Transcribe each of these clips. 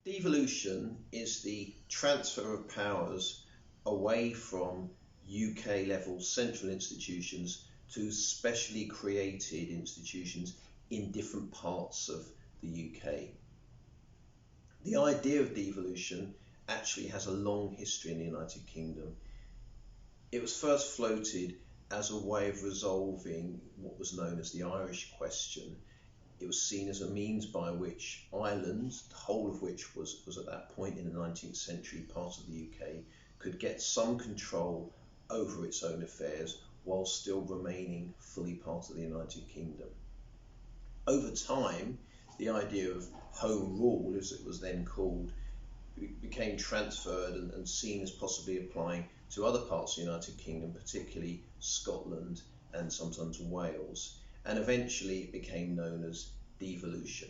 Devolution is the transfer of powers away from UK level central institutions to specially created institutions in different parts of the UK. The idea of devolution actually has a long history in the United Kingdom. It was first floated as a way of resolving what was known as the Irish question. It was seen as a means by which Ireland, the whole of which was at that point in the 19th century part of the UK, could get some control over its own affairs while still remaining fully part of the United Kingdom. Over time, the idea of home rule, as it was then called, became transferred and seen as possibly applying to other parts of the United Kingdom, particularly Scotland and sometimes Wales. And eventually it became known as devolution.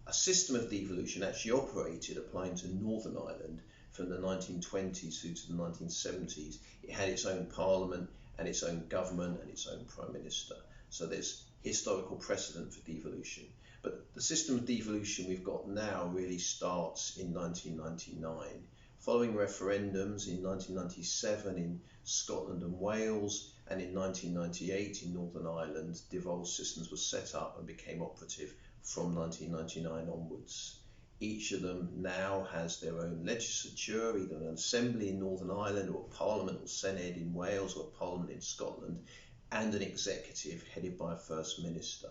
A system of devolution actually operated applying to Northern Ireland from the 1920s through to the 1970s. It had its own parliament and its own government and its own prime minister. So there's historical precedent for devolution. But the system of devolution we've got now really starts in 1999. Following referendums in 1997 in Scotland and Wales, and in 1998 in Northern Ireland, devolved systems were set up and became operative from 1999 onwards. Each of them now has their own legislature, either an assembly in Northern Ireland or a parliament or senate in Wales or a parliament in Scotland, and an executive headed by a first minister.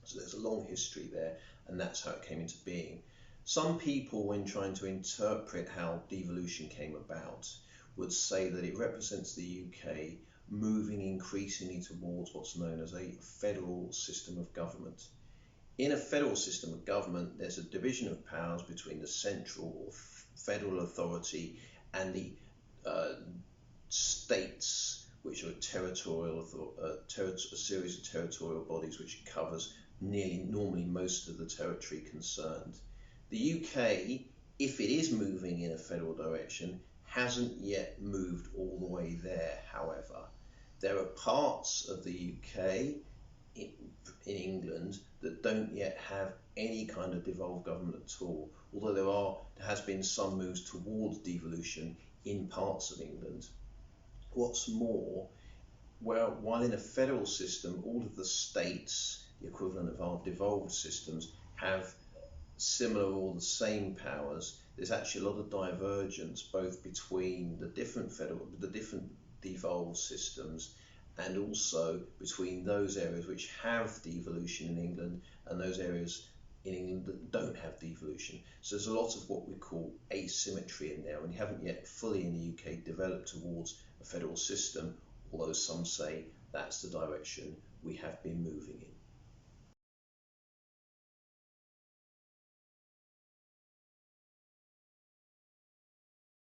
So there's a long history there, and that's how it came into being. Some people, when trying to interpret how devolution came about, would say that it represents the UK moving increasingly towards what's known as a federal system of government. In a federal system of government, there's a division of powers between the central or federal authority and the states, which are a series of territorial bodies which covers normally most of the territory concerned. The UK, if it is moving in a federal direction, hasn't yet moved all the way there, however. There are parts of the UK in England that don't yet have any kind of devolved government at all, although there has been some moves towards devolution in parts of England. What's more, while in a federal system, all of the states, the equivalent of our devolved systems, have similar or the same powers, there's actually a lot of divergence both between the different devolved systems and also between those areas which have devolution in England and those areas in England that don't have devolution. So there's a lot of what we call asymmetry in there, and we haven't yet fully in the UK developed towards a federal system, although some say that's the direction we have been moving in.